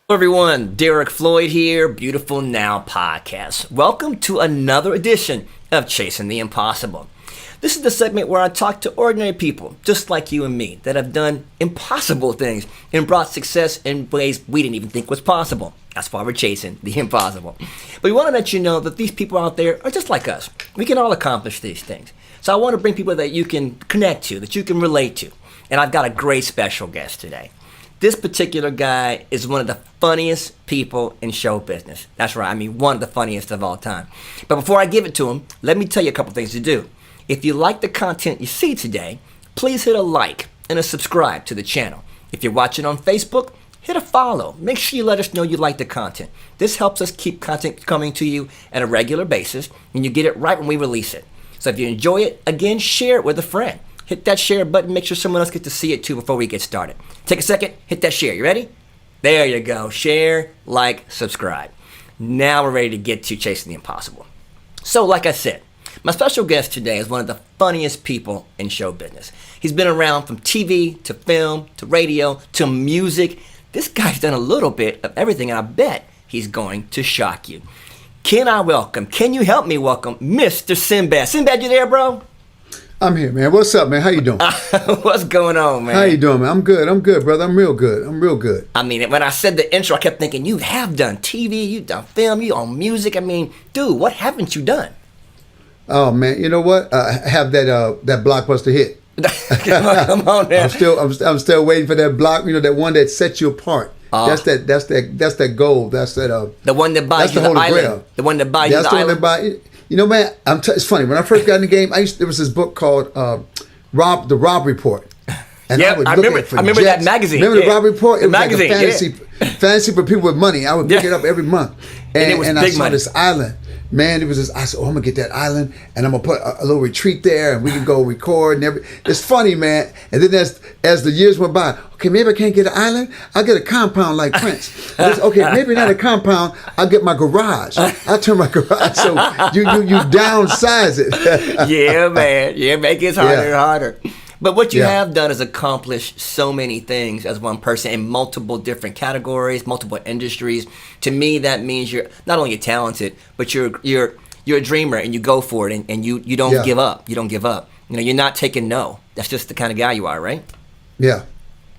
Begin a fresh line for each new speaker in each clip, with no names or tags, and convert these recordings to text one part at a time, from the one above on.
Hello everyone, Derek Floyd here, Beautiful Now Podcast. Welcome to another edition of Chasing the Impossible. This is the segment where I talk to ordinary people, just like you and me, that have done impossible things and brought success in ways we didn't even think was possible. That's why we're chasing the impossible. But we want to let you know that these people out there are just like us. We can all accomplish these things. So I want to bring people that you can connect to, that you can relate to. And I've got a great special guest today. This particular guy is one of the funniest people in show business. That's right, I mean one of the funniest of all time. But before I give it to him, let me tell you a couple things to do. If you like the content you see today, please hit a like and a subscribe to the channel. If you're watching on Facebook, hit a follow. Make sure you let us know you like the content. This helps us keep content coming to you at a regular basis, and you get it right when we release it. So if you enjoy it, again, share it with a friend. Hit that share button. Make sure someone else gets to see it too before we get started. Take a second. Hit that share. You ready? There you go. Share, like, subscribe. Now we're ready to get to Chasing the Impossible. So like I said, my special guest today is one of the funniest people in show business. He's been around from TV to film to radio to music. This guy's done a little bit of everything, and I bet he's going to shock you. Can you help me welcome Mr. Sinbad? Sinbad, you there, bro?
I'm here, man. What's up, man? How you doing?
What's going on, man?
How you doing, man? I'm good, brother. I'm real good.
I mean, when I said the intro, I kept thinking, you have done TV, you've done film, you on music. I mean, dude, what haven't you done?
Oh, man, you know what? I have that blockbuster hit.
Come on, man.
I'm still waiting for that block. You know, that one that sets you apart. That's that goal. That's that.
The one that buys you the island. Grail. The one that buys you the island.
You know, man, it's funny. When I first got in the game, there was this book called The Rob Report.
And I remember that magazine.
Remember the Rob Report? It was
magazine,
like a fantasy for people with money. I would pick it up every month. And I saw this island. Man, it was this. I said, I'm gonna get that island, and I'm gonna put a little retreat there, and we can go record. It's funny, man. And then as the years went by, okay, maybe I can't get an island. I'll get a compound like Prince. Okay, maybe not a compound. I'll get my garage. I'll turn my garage. So you downsize it.
Yeah, man. Yeah, make it harder and harder. But what you have done is accomplish so many things as one person in multiple different categories, multiple industries. To me, that means you're not only talented, but you're a dreamer, and you go for it, and you don't give up. You don't give up. You know, you're not taking no. That's just the kind of guy you are, right?
Yeah.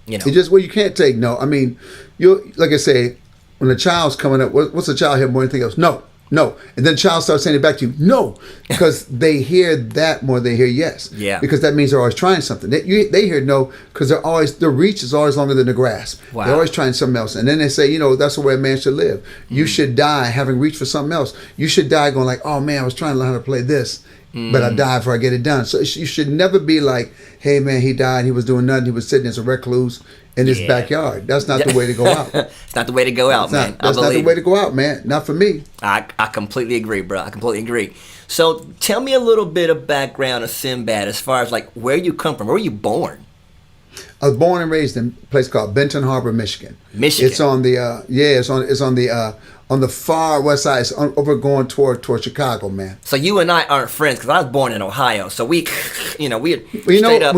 You know,
you can't take no. I mean, like I say, when a child's coming up, what's a child hear more than anything else? No. And then the child starts saying it back to you, no, because they hear that more than they hear yes.
Yeah.
Because that means they're always trying something. They hear no because their reach is always longer than the grasp.
Wow.
They're always trying something else. And then they say, that's the way a man should live. You should die having reached for something else. You should die going like, oh man, I was trying to learn how to play this, but I died before I get it done. So you should never be like, hey man, he died, he was doing nothing, he was sitting as a recluse in his backyard. That's not the way to go out.
It's not the way to go out, man.
That's not the way to go out, man. Not for me.
I completely agree, bro. I completely agree. So tell me a little bit of background of Sinbad as far as like where you come from. Where were you born?
I was born and raised in a place called Benton Harbor, Michigan. It's on the on the far west side. It's over going toward Chicago, man.
So you and I aren't friends because I was born in Ohio. So we straight up
when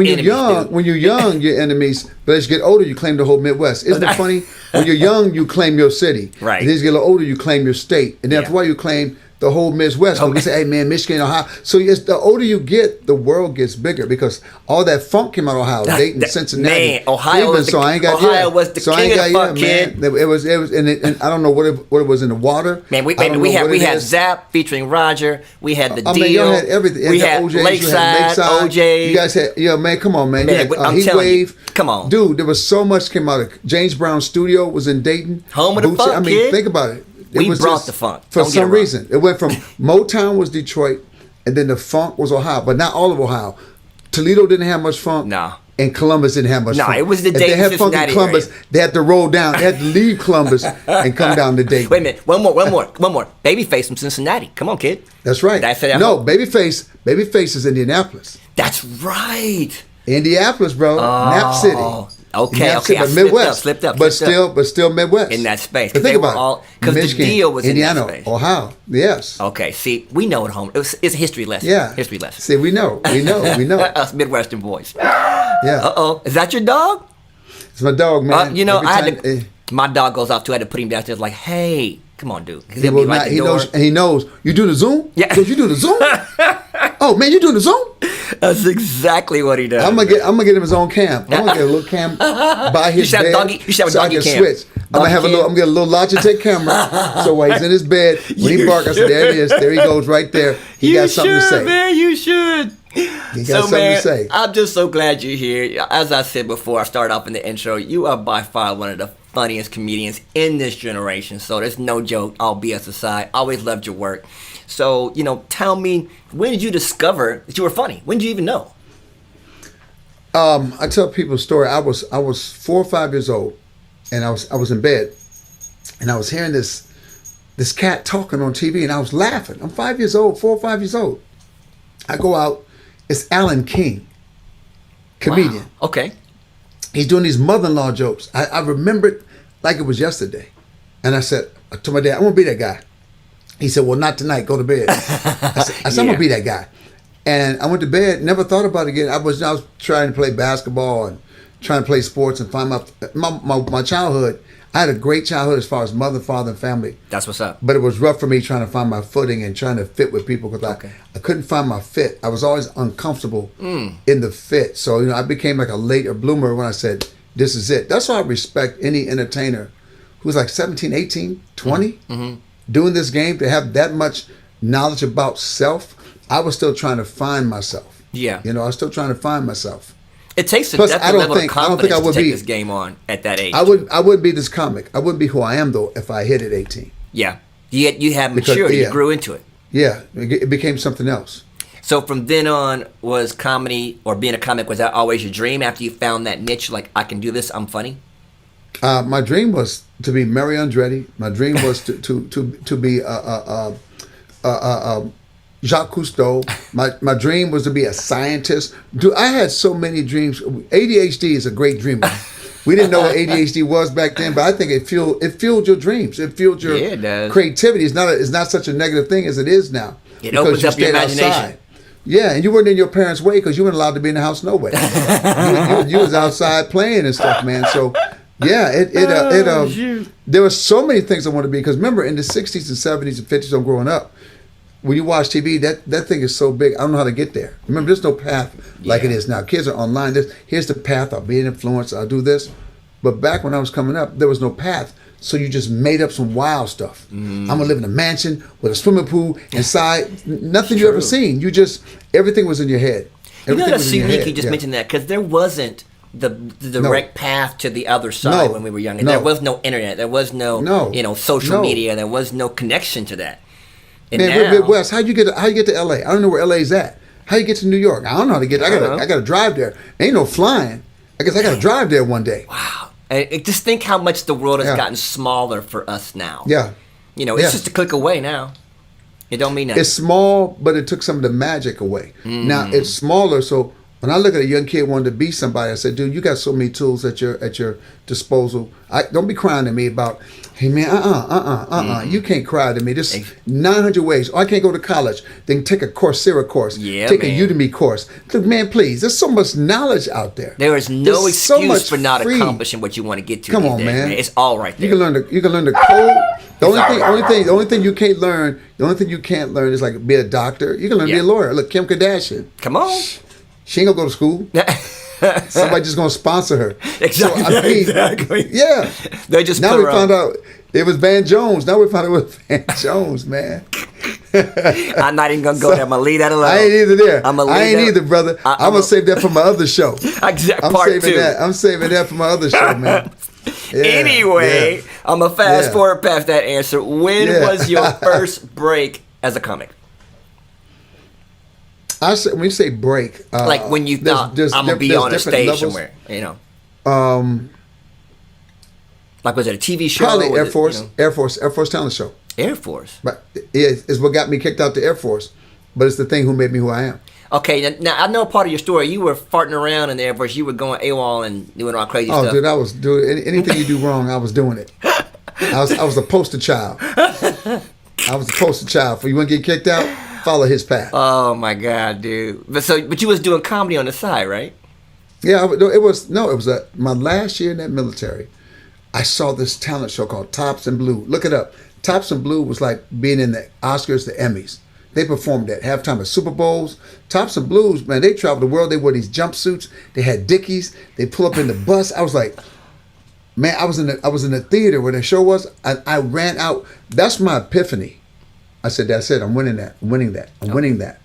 you're
enemies,
young,
dude.
You're enemies. But as you get older, you claim the whole Midwest. Isn't it funny? When you're young, you claim your city.
Right.
And as you get a little older, you claim your state. And then after a while, you claim the whole Midwest. We say, hey man, Michigan, Ohio. So the older you get, the world gets bigger because all that funk came out of Ohio, Dayton, Cincinnati,
man, Ohio was the king of the funk, kid.
It was, and I don't know what it was in the water.
Man, we had Zap featuring Roger. We had the Deal.
Man, y'all had everything.
We had
OJs,
Lakeside, OJ.
You guys had, man, come on, man.
Man,
you had
I'm
Heat
telling
Wave.
you, come on,
dude. There was so much came out of James Brown's studio was in Dayton,
home of the funk.
I mean,
kid.
think about it.
We brought the funk.
For some reason. It went from Motown was Detroit, and then the funk was Ohio, but not all of Ohio. Toledo didn't have much funk.
No.
And Columbus didn't have much funk.
No, it was the Dayton,
they had funk in Columbus,
area.
They had to roll down. They had to leave Columbus and come down to Dayton.
Wait a minute. One more. Babyface from Cincinnati. Come on, kid.
That's right. Babyface is Indianapolis.
That's right.
Indianapolis, bro. Nap City.
Okay,
but Midwest,
slipped up.
But still Midwest.
In that space.
But think about it.
Because the Deal was
Indiana,
in that space.
Ohio, yes.
Okay, see, we know at home. It's a history lesson.
Yeah.
History lesson.
See, we know.
Us Midwestern boys.
Yeah.
Uh-oh. Is that your dog?
It's my dog, man.
I had to My dog goes off too. I had to put him downstairs like, hey, come on, dude.
He will not. He knows. You do the Zoom?
Yeah.
So you do the Zoom? Oh man, you doing the Zoom?
That's exactly what he does.
I'm gonna get him his own cam. I'm gonna get a little cam by his bed.
You should have a
so
doggy
I can
cam.
switch. I'm gonna get a little Logitech camera. So while he's in his bed, when he barks, I said, "There it is. There he goes, right there. He got something to say."
Man, you should.
He got something to say.
I'm just so glad you're here. As I said before, I started off in the intro. You are by far one of the funniest comedians in this generation. So there's no joke. All BS aside, always loved your work. So tell me, when did you discover that you were funny? When did you even know?
I tell people a story. I was 4 or 5 years old, and I was in bed, and I was hearing this cat talking on TV, and I was laughing. I'm 4 or 5 years old. I go out. It's Alan King, comedian.
Wow. Okay.
He's doing these mother-in-law jokes. I remember it like it was yesterday, and I said to my dad, "I'm gonna be that guy." He said, "Well, not tonight. Go to bed." I said, "I'm gonna be that guy." And I went to bed, never thought about it again. I was trying to play basketball and trying to play sports and find my childhood. I had a great childhood as far as mother, father, and family.
That's what's up.
But it was rough for me trying to find my footing and trying to fit with people because I couldn't find my fit. I was always uncomfortable in the fit. So, I became like a later bloomer when I said, this is it. That's why I respect any entertainer who's like 17, 18, 20, doing this game, to have that much knowledge about self. I was still trying to find myself.
Yeah.
I was still trying to find myself.
It takes a
Plus,
definite level of confidence to take this game on at that age.
I wouldn't be this comic. I wouldn't be who I am, though, if I hit at 18.
Yeah. You have maturity. You grew into it.
Yeah. It became something else.
So from then on, was comedy or being a comic, was that always your dream after you found that niche, like, I can do this, I'm funny?
My dream was to be Mary Andretti. My dream was to be Jacques Cousteau. My dream was to be a scientist. I had so many dreams. ADHD is a great dreamer. We didn't know what ADHD was back then, but I think it fueled your dreams. It fueled your creativity. It's not such a negative thing as it is now.
It opens up your imagination.
Outside. Yeah, and you weren't in your parents' way because you weren't allowed to be in the house no way. you was outside playing and stuff, man. So yeah, there were so many things I wanted to be, because remember in the 60s and 70s and 50s, I'm growing up. When you watch TV, that thing is so big. I don't know how to get there. Remember, there's no path like it is now. Kids are online. Here's the path. I'll be an influencer. I'll do this. But back when I was coming up, there was no path. So you just made up some wild stuff. I'm going to live in a mansion with a swimming pool inside. Nothing you ever seen. Everything was in your head.
That's unique you just mentioned that, because there wasn't the direct path to the other side when we were younger. There was no internet. There was no social media. There was no connection to that. And
man, we're Midwest. How you get to LA? I don't know where LA's at. How you get to New York? I don't know how to get. I gotta drive there. Ain't no flying. I guess I gotta drive there one day.
Wow. And just think how much the world has gotten smaller for us now.
Yeah.
It's just a click away now. It don't mean nothing.
It's small, but it took some of the magic away. Now it's smaller, so when I look at a young kid wanting to be somebody, I said, dude, you got so many tools at your disposal. Don't be crying to me about, hey man, you can't cry to me. There's 900 ways. Oh, I can't go to college. Then take a Coursera course. Take a Udemy course. Look, man, please. There's so much knowledge out there.
There is no excuse for not accomplishing what you want to get to.
Come on, man.
It's all right there.
You can learn the code. The only thing you can't learn. The only thing you can't learn is like be a doctor. You can learn to be a lawyer. Look, Kim Kardashian.
Come on.
She ain't gonna go to school. Somebody just gonna sponsor her.
Exactly.
So,
exactly.
Yeah.
They just
now we found out it was Van Jones. Now we found out it was Van Jones, man.
I'm not even gonna go there. I'm gonna leave that alone.
I ain't either there. I ain't either, brother. I'm gonna save that for my other show.
I'm
saving that for my other show, man. Yeah,
anyway, I'm gonna fast forward past that answer. When was your first break as a comic?
When you say break,
like when you thought I'm gonna be on a stage levels. Somewhere, like was it a TV show?
Probably Air Force talent show.
Air Force,
but is what got me kicked out the Air Force. But it's the thing who made me who I am.
Okay, now I know part of your story. You were farting around in the Air Force. You were going AWOL and doing all crazy stuff.
Oh, dude, I was doing anything you do wrong. I was doing it. I was a poster child. I was a poster child. For you want to get kicked out, follow his path.
Oh my God, dude! But you was doing comedy on the side, right?
Yeah, it was my last year in that military. I saw this talent show called Tops and Blue. Look it up. Tops and Blue was like being in the Oscars, the Emmys. They performed at halftime at Super Bowls. Tops and Blues, man, they traveled the world. They wore these jumpsuits. They had Dickies. They pull up in the bus. I was like, man, I was in the theater where the show was. I ran out. That's my epiphany. I said, that's it. I'm winning that. I'm winning that. I'm winning that.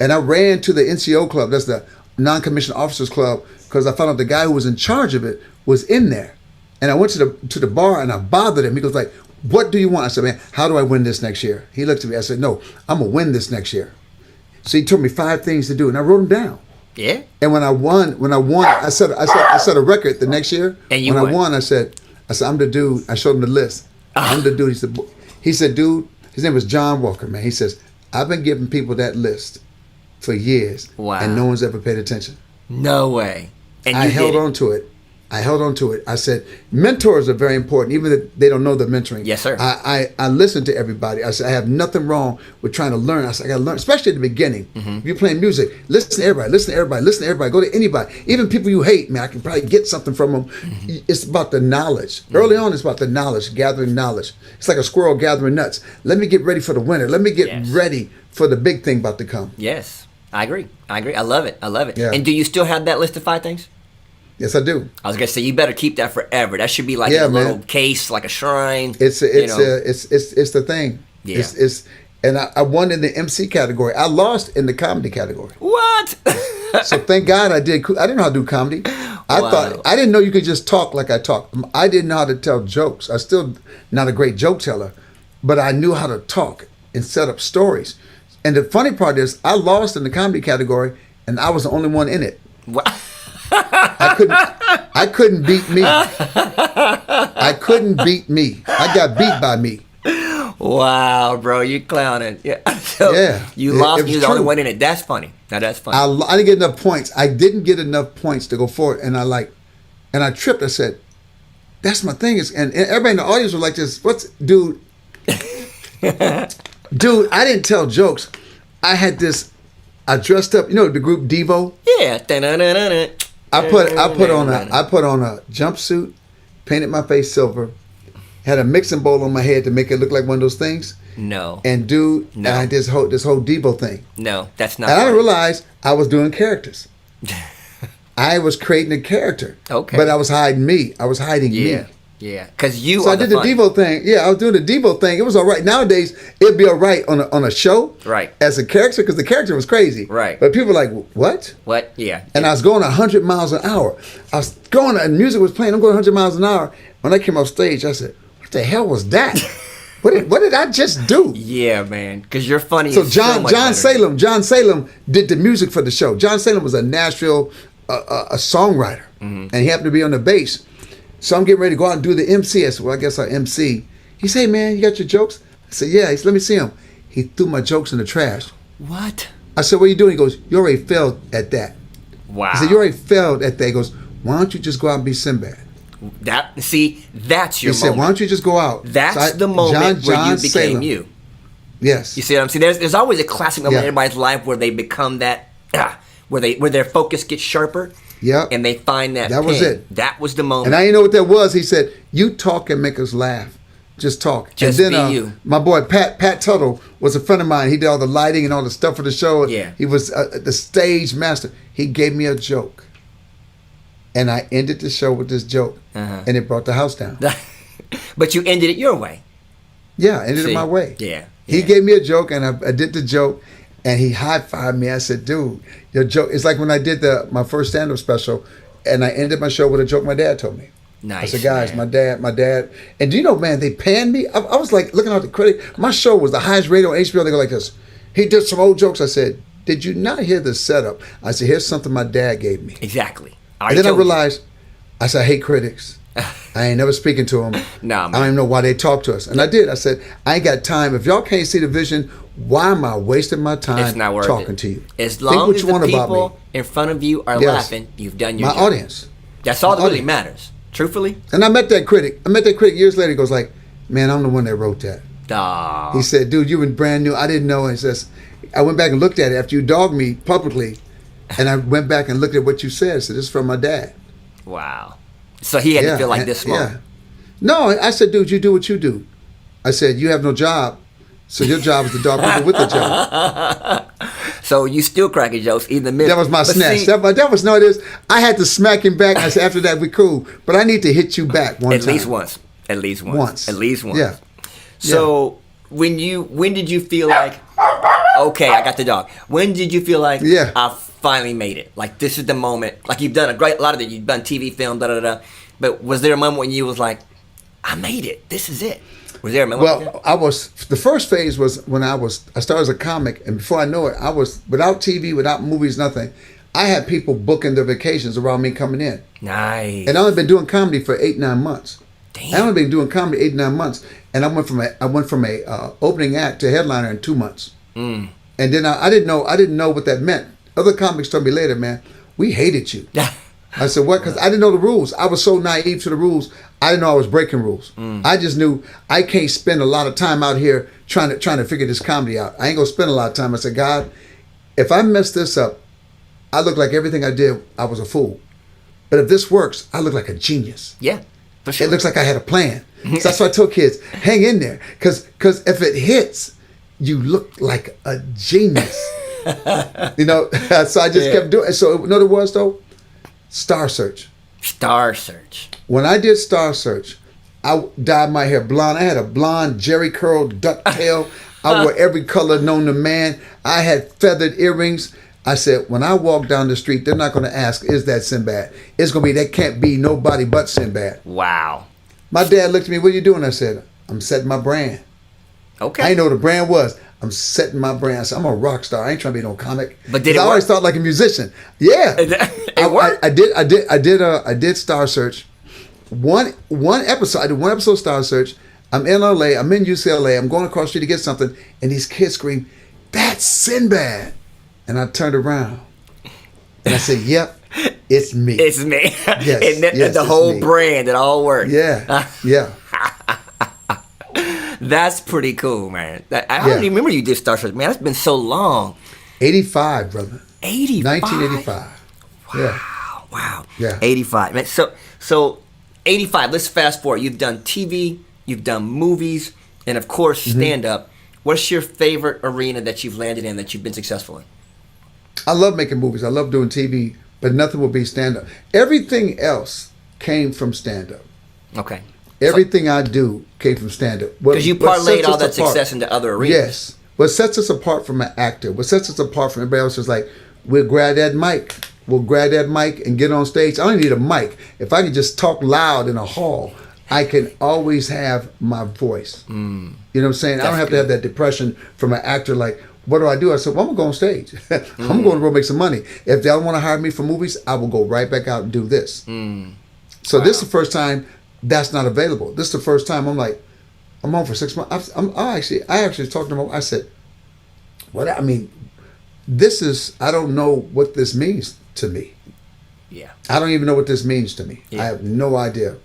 And I ran to the NCO club. That's the Non-Commissioned Officers Club, because I found out the guy who was in charge of it was in there. And I went to the bar and I bothered him. He goes like, what do you want? I said, man, how do I win this next year? He looked at me. I said, no, I'm going to win this next year. So he told me 5 things to do, and I wrote them down. Yeah. And when I won, I set a record the next year.
And you
when
won.
I won, I said, I'm the dude. I showed him the list. I'm the dude. He said, dude, his name was John Walker, man. He says, I've been giving people that list for years.
Wow.
And no one's ever paid attention.
No way. And
I held on to it. I said, mentors are very important, even if they don't know the mentoring.
Yes, sir.
I listen to everybody. I said, I have nothing wrong with trying to learn. I said, I got to learn, especially at the beginning. If you're playing music, listen to everybody. Go to anybody. Even people you hate, man, I can probably get something from them. It's about the knowledge. Early on, it's about the knowledge, gathering knowledge. It's like a squirrel gathering nuts. Let me get ready for the winter. Let me get ready for the big thing about to come.
Yes, I agree. I love it.
Yeah.
And do you still have that list of 5 things?
Yes, I do.
I was gonna say you better keep that forever. That should be like a little case, like a shrine.
It's the thing.
Yeah.
And I won in the MC category. I lost in the comedy category.
What?
So thank God I didn't know how to do comedy. I didn't know you could just talk like I talk. I didn't know how to tell jokes. I'm still not a great joke teller, but I knew how to talk and set up stories. And the funny part is, I lost in the comedy category, and I was the only one in it.
What?
I couldn't beat me. I couldn't beat me. I got beat by me.
Wow, bro, you clowning. Yeah. So you lost. You're the only one in it. That's funny. Now that's funny.
I didn't get enough points. I didn't get enough points to go forward, and I tripped. I said, "That's my thing." And everybody in the audience was like, "This, dude?" Dude, I didn't tell jokes. I had this. I dressed up. You know the group Devo?
Yeah.
I put on a jumpsuit, painted my face silver, had a mixing bowl on my head to make it look like one of those things.
No.
And dude, I had this whole Devo thing.
No, that's not.
And I realized I was doing characters. I was creating a character. Okay. But I was hiding me. I was hiding me.
Yeah, because you.
So I did the Devo thing. Yeah, I was doing the Devo thing. It was all right. Nowadays, it'd be all right on a show.
Right.
As a character, because the character was crazy.
Right.
But people were like, what?
What? Yeah.
And I was going 100 miles an hour. I was going, and music was playing. I'm going 100 miles an hour. When I came off stage, I said, what the hell was that? What did I just do?
Yeah, man, because you're funny.
So John Salem did the music for the show. John Salem was a Nashville a songwriter, and he happened to be on the bass. So I'm getting ready to go out and do the MC. I said, well, I guess I'll MC. He said, hey, man, you got your jokes? I said, yeah. He said, let me see them. He threw my jokes in the trash.
What?
I said, what are you doing? He goes, you already failed at that.
Wow.
I said, you already failed at that. He goes, why don't you just go out and be Sinbad?
That's your moment.
He said, why don't you just go out?
That's the moment where you became Salem. You.
Yes.
You see what I'm saying? There's always a classic moment in everybody's life where they become that, where their focus gets sharper.
Yeah.
And they find that
That was it.
That was the moment.
And I didn't know what that was. He said, you talk and make us laugh. Just talk.
Just
and then,
be you.
My boy Pat Tuttle was a friend of mine. He did all the lighting and all the stuff for the show.
Yeah.
He was the stage master. He gave me a joke. And I ended the show with this joke. And it brought the house down.
But you ended it your way.
Yeah, I ended it my way.
Yeah.
He gave me a joke, and I did the joke. And he high-fived me. I said, dude, your joke. It's like when I did my first stand-up special, and I ended my show with a joke my dad told me.
Nice.
I said, guys, my dad. And do you know, man, they panned me. I was like looking at the critic. My show was the highest rated on HBO. They go like this. He did some old jokes. I said, did you not hear the setup? I said, here's something my dad gave me.
Exactly.
And then I realized, I said, I hate critics. I ain't never speaking to them.
Nah, man.
I don't even know why they talk to us. And I did. I said, I ain't got time. If y'all can't see the vision, why am I wasting my time talking to you?
As long as the people in front of you are laughing, you've done your job.
My audience.
That's all that really matters. Truthfully.
And I met that critic. Years later. He goes like, man, I'm the one that wrote that.
Aww.
He said, dude, you were brand new. I didn't know. And he says, I went back and looked at it after you dogged me publicly. And I went back and looked at what you said. I said, this is from my dad.
Wow. So he had to feel like this moment.
No, I said, dude, you do what you do. I said, you have no job. So your job is to dog people with the job.
So you still cracking jokes in the middle.
That was my snatch. That was no, it is. I had to smack him back. I said, after that, we cool. But I need to hit you back one time.
At least once. At least once.
Yeah.
So when did you feel like, okay, I got the dog. When did you feel like, I finally made it? Like, this is the moment. Like, you've done a lot of it. You've done TV, film, da-da-da. But was there a moment when you was like, I made it. This is it. Was there a moment?
Well, the first phase was when I started as a comic, and before I know it, I was, without TV, without movies, nothing. I had people booking their vacations around me coming in.
Nice.
And I only been doing comedy for 8-9 months.
Damn.
I only been doing comedy 8-9 months, and I went from a opening act to headliner in 2 months. And then I didn't know what that meant. Other comics told me later, man, we hated you. I said, what? Because I didn't know the rules. I was so naive to the rules. I didn't know I was breaking rules. I just knew I can't spend a lot of time out here trying to figure this comedy out. I ain't gonna spend a lot of time. I said, God, if I mess this up, I look like everything I did, I was a fool. But if this works, I look like a genius.
Yeah, for sure.
It looks like I had a plan. So that's why I told kids, hang in there. Because if it hits, you look like a genius. So I just kept doing it. So you know what it was, though? Star Search.
Star Search.
When I did Star Search, I dyed my hair blonde. I had a blonde, jerry curl, ducktail. I wore every color known to man. I had feathered earrings. I said, when I walk down the street, they're not going to ask, is that Sinbad? It's going to be, that can't be nobody but Sinbad.
Wow.
My dad looked at me, what are you doing? I said, I'm setting my brand.
Okay.
I didn't know what the brand was. I'm setting my brand. I said, I'm a rock star. I ain't trying to be no comic.
But did it work?
I always thought like a musician. Yeah.
It worked?
I did Star Search. One episode. I did one episode of Star Search. I'm in LA. I'm in UCLA. I'm going across the street to get something, and these kids scream, "That's Sinbad!" And I turned around, and I said, "Yep, it's me.
It's me."
Yes,
and the whole brand, it all worked.
Yeah, yeah.
That's pretty cool, man. I don't even remember you did Star Search. Man, that's been so long.
85, brother.
85?
1985.
Wow.
Yeah.
85. Man, so 85, let's fast forward. You've done TV, you've done movies, and of course, stand-up. What's your favorite arena that you've landed in that you've been successful in?
I love making movies. I love doing TV, but nothing will be stand-up. Everything else came from stand-up.
Okay.
Everything I do came from stand-up.
Because you parlayed all that success into other arenas.
Yes. What sets us apart from an actor, what sets us apart from everybody else is like, we'll grab that mic. We'll grab that mic and get on stage. I don't need a mic. If I can just talk loud in a hall, I can always have my voice. You know what I'm saying? I don't have to have that depression from an actor like, what do? I said, well, I'm going to go on stage. I'm going to go make some money. If they don't want to hire me for movies, I will go right back out and do this. So this is the first time that's not available. This is the first time I'm like, I'm home for 6 months. I actually talked to him. I said, what? I mean, I don't know what this means to me.
Yeah.
I don't even know what this means to me.
Yeah.
I have no idea.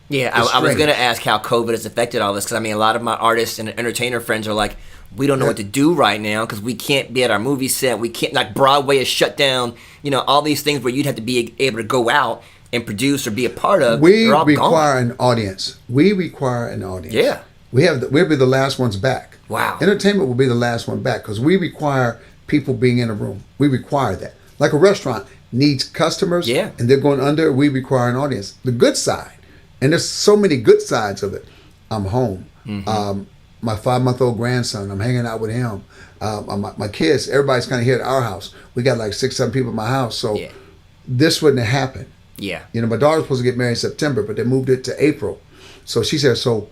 Yeah, I was going to ask how COVID has affected all this, because I mean, a lot of my artists and entertainer friends are like, we don't know what to do right now because we can't be at our movie set. We can't, like, Broadway is shut down. You know, all these things where you'd have to be able to go out and produce or be a part of.
We require an audience. We require an audience.
Yeah.
We'll be the last ones back.
Wow.
Entertainment will be the last one back because we require people being in a room. We require that. Like a restaurant needs customers, and they're going under. We require an audience. The good side, and there's so many good sides of it. I'm home. My 5-month-old grandson, I'm hanging out with him. My kids, everybody's kind of here at our house. We got like 6-7 people in my house, so this wouldn't have happened.
Yeah.
You know, my daughter was supposed to get married in September, but they moved it to April. So she said, so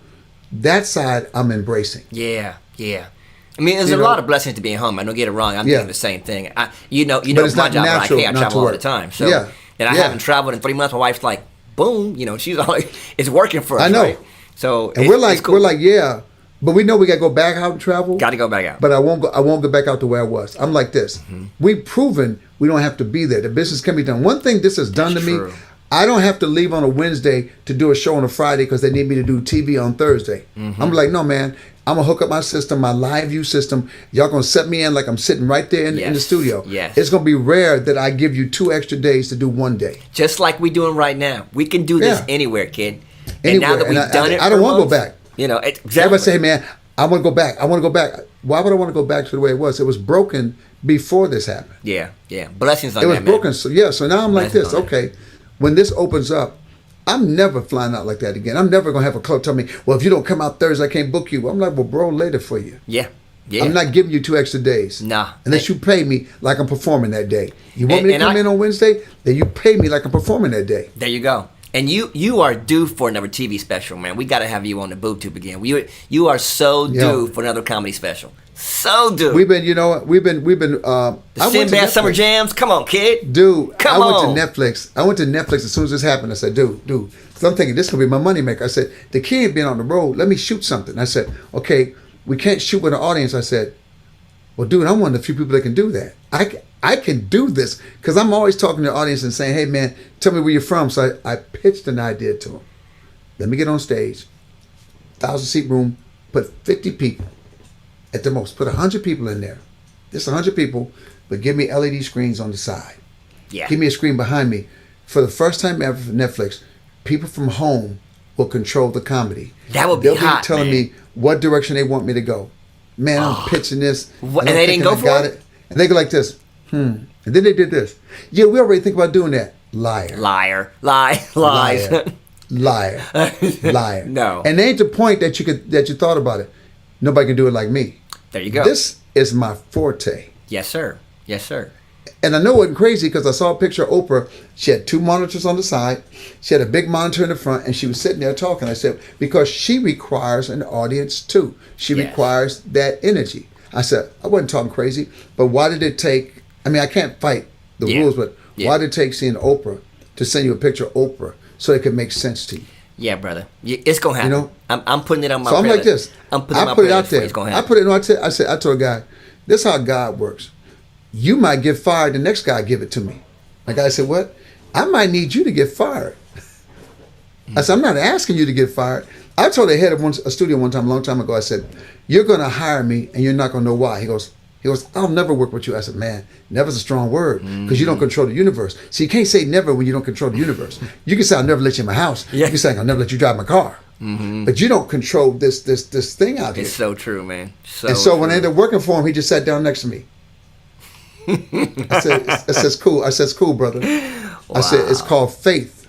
that side I'm embracing.
Yeah. I mean, there's a lot of blessings to being home. I don't get it wrong. I'm doing the same thing. You know,
it's
my
not
job.
natural
I travel all the time. So, and I haven't traveled in 3 months. My wife's like, boom. You know, she's like, it's working for us.
I know.
Right? So,
and it's cool. We're like, yeah. But we know we got to go back out and travel.
Got to go back out.
But I won't go back out to where I was. I'm like this. We've proven we don't have to be there. The business can be done. One thing this has done to me, I don't have to leave on a Wednesday to do a show on a Friday because they need me to do TV on Thursday. I'm like, no, man. I'm going to hook up my system, my live view system. Y'all going to set me in like I'm sitting right there in the studio.
Yes.
It's going to be rare that I give you 2 extra days to do one day.
Just like we're doing right now. We can do this anywhere, kid. And now that we've done it,
I don't want to go back.
Exactly.
Everybody say, hey, man, I want to go back. I want to go back. Why would I want to go back to the way it was? It was broken before this happened.
Yeah. Blessings on that, man.
It was broken. So now I'm like this. Okay, when this opens up, I'm never flying out like that again. I'm never going to have a club tell me, well, if you don't come out Thursday, I can't book you. I'm like, well, bro, later for you.
Yeah.
I'm not giving you 2 extra days.
Nah.
Unless you pay me like I'm performing that day. You want me to come in on Wednesday? Then you pay me like I'm performing that day.
There you go. And you are due for another TV special, man. We got to have you on the boob tube again. You are so due for another comedy special. So due.
We've been
the Sinbad Summer Jams. Come on, kid.
Dude, I went to Netflix. I went to Netflix as soon as this happened. I said, dude. So I'm thinking this could be my moneymaker. I said, the kid being on the road, let me shoot something. I said, okay, we can't shoot with an audience. I said, well, dude, I'm one of the few people that can do that. I can do this because I'm always talking to the audience and saying, hey, man, tell me where you're from. So I pitched an idea to him. Let me get on stage, 1,000-seat room, put 50 people at the most. Put 100 people in there. Just 100 people, but give me LED screens on the side.
Yeah.
Give me a screen behind me. For the first time ever for Netflix, people from home will control the comedy.
That would be hot,
They'll be telling me what direction they want me to go. Man, I'm pitching this.
And they didn't go for it?
And they go like this. And then they did this. Yeah, we already think about doing that. Liar.
Lies.
Liar.
No.
And they ain't the point that you thought about it. Nobody can do it like me.
There you go.
This is my forte.
Yes, sir.
And I know it wasn't crazy because I saw a picture of Oprah. She had 2 monitors on the side. She had a big monitor in the front, and she was sitting there talking. I said, because she requires an audience too. She requires that energy. I said, I wasn't talking crazy, but why did it take, I can't fight the rules, but why did it take seeing Oprah to send you a picture of Oprah so it could make sense to you?
Yeah, brother. It's going to happen. I'm putting it on my
So I'm like this.
I'm putting
I put it out there.
It's gonna happen.
I put it on. I told a guy, this is how God works. You might get fired, the next guy give it to me. The guy said, what? I might need you to get fired. I said, I'm not asking you to get fired. I told the head of a studio one time, a long time ago, I said, you're going to hire me and you're not going to know why. He goes, I'll never work with you. I said, man, never's a strong word because you don't control the universe. So you can't say never when you don't control the universe. You can say, I'll never let you in my house. Yeah. You can say, I'll never let you drive my car. Mm-hmm. But you don't control this thing out here.
It's so true, man.
So when I ended up working for him, he just sat down next to me. I said, cool. I said, it's cool, brother. Wow. I said, it's called faith.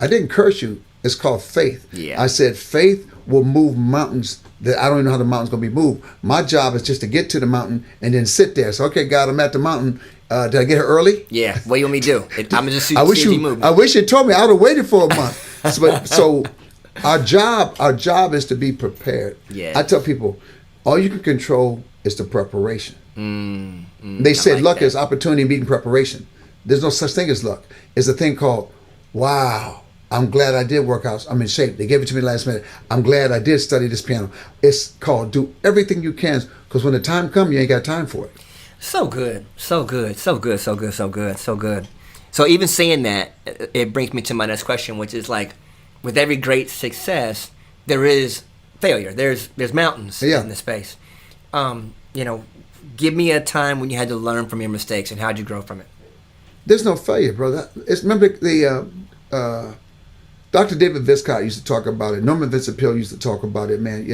I didn't curse you. It's called faith. Yeah. I said, faith will move mountains that I don't even know how the mountain's going to be moved. My job is just to get to the mountain and then sit there. So, okay, God, I'm at the mountain. Did I get here early?
Yeah. What do you want me to do? I'm going to just see
if
you move.
I wish you told me. I would have waited for a month. So our job is to be prepared. Yeah. I tell people, all you can control is the preparation. They said luck is opportunity meeting preparation. There's no such thing as luck. It's a thing called, wow, I'm glad I did work out. I'm in shape. They gave it to me last minute. I'm glad I did study this piano. It's called do everything you can because when the time comes, you ain't got time for it.
So good. So even saying that, it brings me to my next question, which is like, with every great success, there is failure. There's mountains in the space. Give me a time when you had to learn from your mistakes and how'd you grow from it?
There's no failure, brother. Remember the Dr. David Viscott used to talk about it. Norman Vincent Peale used to talk about it, man.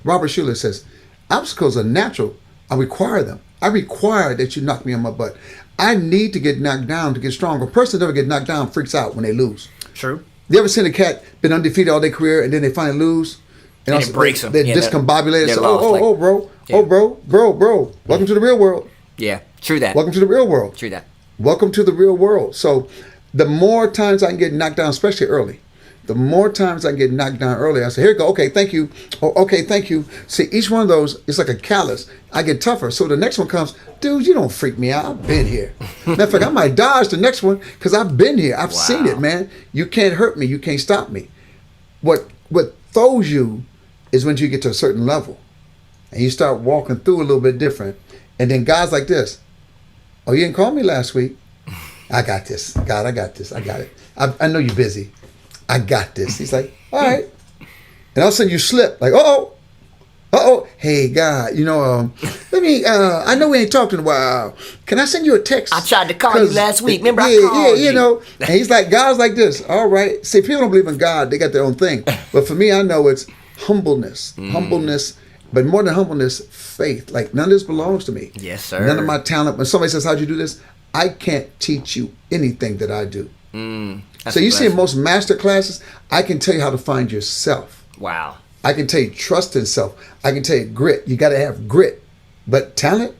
Robert Schuller says, obstacles are natural. I require them. I require that you knock me on my butt. I need to get knocked down to get stronger. A person that never get knocked down freaks out when they lose.
True.
You ever seen a cat been undefeated all their career and then they finally lose?
And also, it breaks them.
They're discombobulated. So, bro. Welcome to the real world.
Yeah, true that.
Welcome to the real world.
True that.
Welcome to the real world. So the more times I can get knocked down, especially early, the more times I can get knocked down early, I say, here you go. Okay, thank you. Oh, okay, thank you. See, each one of those is like a callus. I get tougher. So the next one comes, dude, you don't freak me out. I've been here. Matter of fact, I might dodge the next one because I've been here. I've seen it, man. You can't hurt me. You can't stop me. What throws you is when you get to a certain level and you start walking through a little bit different. And then God's like this. Oh, you didn't call me last week? I got this. God, I got this. I got it. I know you're busy. I got this. He's like, all right. And all of a sudden you slip. Like, uh-oh. hey, God, let me, I know we ain't talked in a while. Can I send you a text?
I tried to call you last week. Remember, I called you.
And he's like, God's like this. All right. See, people don't believe in God. They got their own thing. But for me, I know it's humbleness. Humbleness. But more than humbleness, faith. Like, none of this belongs to me.
Yes, sir.
None of my talent. When somebody says, how'd you do this? I can't teach you anything that I do. So you see in most master classes, I can tell you how to find yourself.
Wow.
I can tell you trust in self. I can tell you grit. You got to have grit. But talent,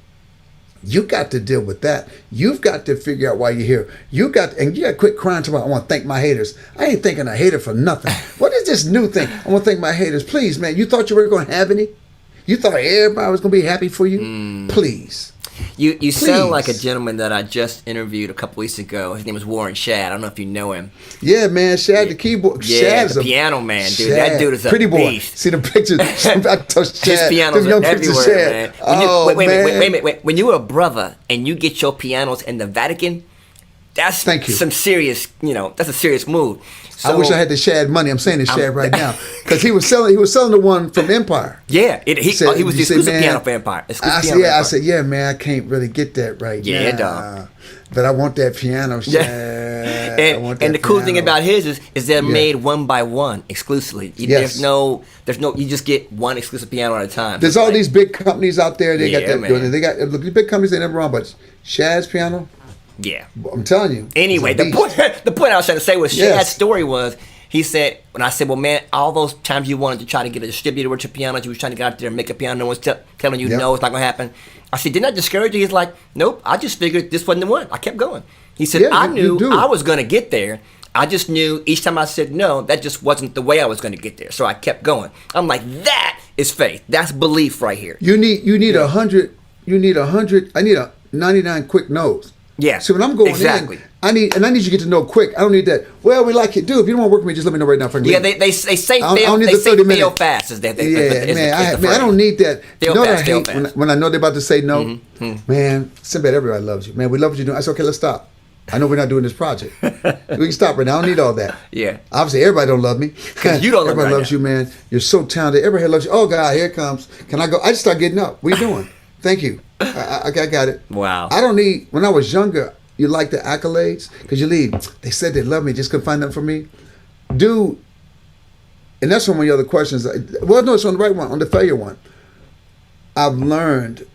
you got to deal with that. You've got to figure out why you're here. You got to quit crying to me. I want to thank my haters. I ain't thanking a hater for nothing. What is this new thing? I want to thank my haters. Please, man, you thought you were going to have any? You thought everybody was going to be happy for you? Please.
You sound like a gentleman that I just interviewed a couple weeks ago. His name is Warren Shad. I don't know if you know him.
Yeah, man, Shad, the keyboard.
Yeah,
Shad's
the piano man, dude.
Shad,
that dude is a
pretty boy.
beast.
See the pictures. I touched Shad.
His pianos are everywhere, man. Wait a minute. When you're a brother and you get your pianos in the Vatican, that's some serious, that's a serious move. So,
I wish I had the Shad money. I'm saying the Shad right now because he was selling the one from Empire.
Yeah, he was the exclusive piano for Empire.
I said, yeah, man, I can't really get that right now.
Yeah, dog.
But I want that piano, Shad.
And the cool thing about his is they're made one by one exclusively.
Yes.
There's no, you just get one exclusive piano at a time.
There's all these big companies out there. They got that. Man. They got look, big companies. They never wrong, but Shad's piano.
Yeah,
I'm telling you.
Anyway, the point I was trying to say was Shad's story was he said when I said, well, man, all those times you wanted to try to get a distributor with your pianos, you was trying to get out there and make a piano, no one's telling you no, it's not gonna happen. I said, didn't that discourage you? He's like, nope. I just figured this wasn't the one. I kept going. He said, I knew I was gonna get there. I just knew each time I said no, that just wasn't the way I was gonna get there. So I kept going. I'm like, that is faith. That's belief right here.
You need 100. You need 100. I need a 99 quick no's.
Yeah.
So when I'm going in, I need you to get to know quick. I don't need that. Well, we like you, dude. If you don't want to work with me, just let me know right now.
Yeah, they say fail fast. Is that
I don't need that.
Fail fast, fail fast.
When I know they're about to say no, man, Sinbad, everybody loves you. Man, we love what you're doing. I said, okay, let's stop. I know we're not doing this project. We can stop right now. I don't need all that.
Yeah.
Obviously, everybody don't love me.
Because you don't love me.
Everybody loves you, man. You're so talented. Everybody loves you. Oh, God, here it comes. Can I go? I just start getting up. What are you doing? Thank you. I got it.
Wow.
I don't need, when I was younger, you like the accolades? Because you leave. They said they love me, just couldn't find them for me. Dude, and that's one of the other questions. Well, no, it's on the right one, on the failure one. I've learned,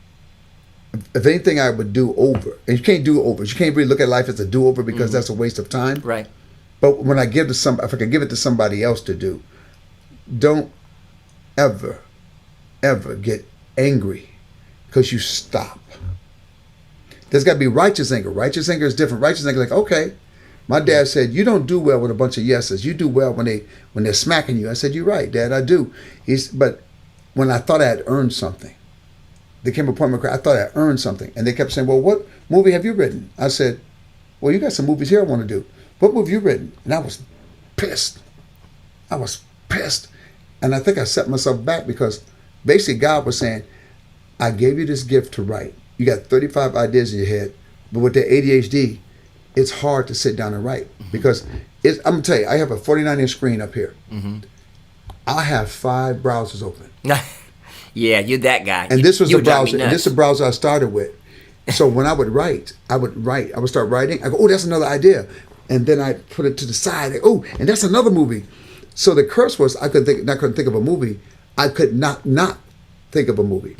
if anything I would do over, and you can't do overs. You can't really look at life as a do-over because that's a waste of time.
Right.
But when I give to if I could give it to somebody else to do, don't ever get angry because you stop. There's got to be righteous anger. Righteous anger is different. Righteous anger is like, okay, my dad said, you don't do well with a bunch of yeses. You do well when they're smacking you. I said, you're right, Dad, I do. But when I thought I had earned something, there came a point where I thought I earned something. And they kept saying, well, what movie have you written? I said, well, you got some movies here I want to do. What movie have you written? And I was pissed. And I think I set myself back because basically God was saying, I gave you this gift to write. You got 35 ideas in your head, but with the ADHD, it's hard to sit down and write because I'm gonna tell you, I have a 49-inch screen up here. I have 5 browsers open.
Yeah, you're that guy.
And this was the browser. And this is the browser I started with. So when I would write, I would start writing. I go, oh, that's another idea, and then I put it to the side. Oh, and that's another movie. So the curse was I couldn't think of a movie. I could not think of a movie.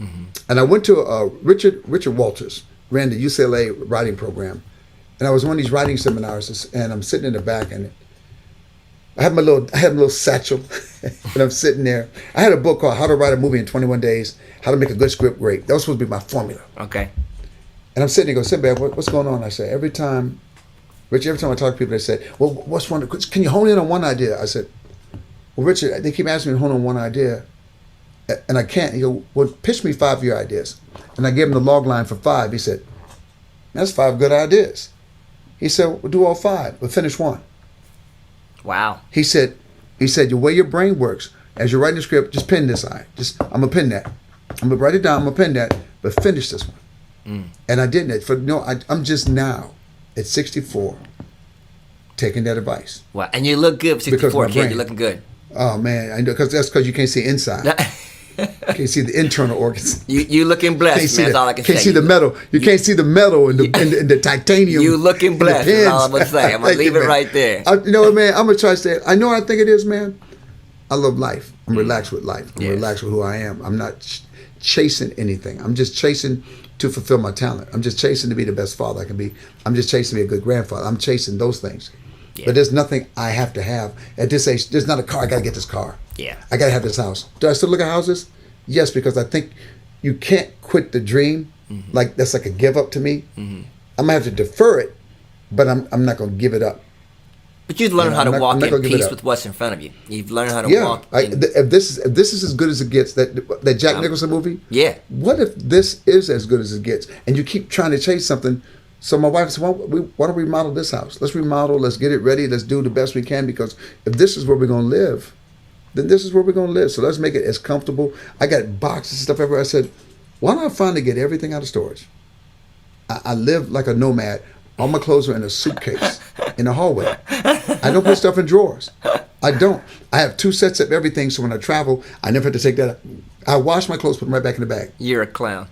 And I went to Richard Walters, ran the UCLA writing program. And I was on one of these writing seminars, and I'm sitting in the back, and I had my little satchel, and I'm sitting there. I had a book called How to Write a Movie in 21 Days, How to Make a Good Script Great. That was supposed to be my formula.
Okay.
And I'm sitting there, Sinbad, what's going on? I said, every time I talk to people, they say, well, what's one? Can you hone in on one idea? I said, well, Richard, they keep asking me to hone on one idea. And I can't. He go, well, pitch me 5 of your ideas. And I gave him the log line for 5. He said, that's 5 good ideas. He said, well, do all 5, but finish 1.
Wow.
He said, the way your brain works, as you're writing the script, just pen this line. I'm going to pen that. I'm going to write it down, I'm going to pen that, but finish this one. And I didn't. I'm just now, at 64, taking that advice.
Wow. And you look good for 64, kid. You're looking good.
Oh, man. I know, that's because you can't see inside. Can't see the internal organs.
You looking blessed, man. That's all I can say.
Can't see the metal. You can't see the metal and the titanium.
You looking blessed. That's all I'm gonna say. I'm gonna leave it right there.
You know what, man? I'm gonna try to say it. I know what I think it is, man. I love life. I'm relaxed with life. I'm relaxed with who I am. I'm not chasing anything. I'm just chasing to fulfill my talent. I'm just chasing to be the best father I can be. I'm just chasing to be a good grandfather. I'm chasing those things. Yeah. But there's nothing I have to have at this age. There's not a car. I gotta get this car.
Yeah.
I gotta have this house. Do I still look at houses? Yes, because I think you can't quit the dream. Like that's like a give up to me. I'm gonna have to defer it, but I'm not gonna give it up.
But you've learned how to walk in peace with what's in front of you. You've learned how to walk.
If this is as good as it gets, that Jack Nicholson movie.
Yeah.
What if this is as good as it gets, and you keep trying to chase something? So my wife said, why don't we remodel this house? Let's remodel. Let's get it ready. Let's do the best we can, because if this is where we're gonna live, then this is where we're gonna live. So let's make it as comfortable. I got boxes and stuff everywhere. I said, why don't I finally get everything out of storage? I live like a nomad. All my clothes are in a suitcase in the hallway. I don't put stuff in drawers. I don't. I have 2 sets of everything, so when I travel, I never have to take that out. I wash my clothes, put them right back in the bag.
You're a clown.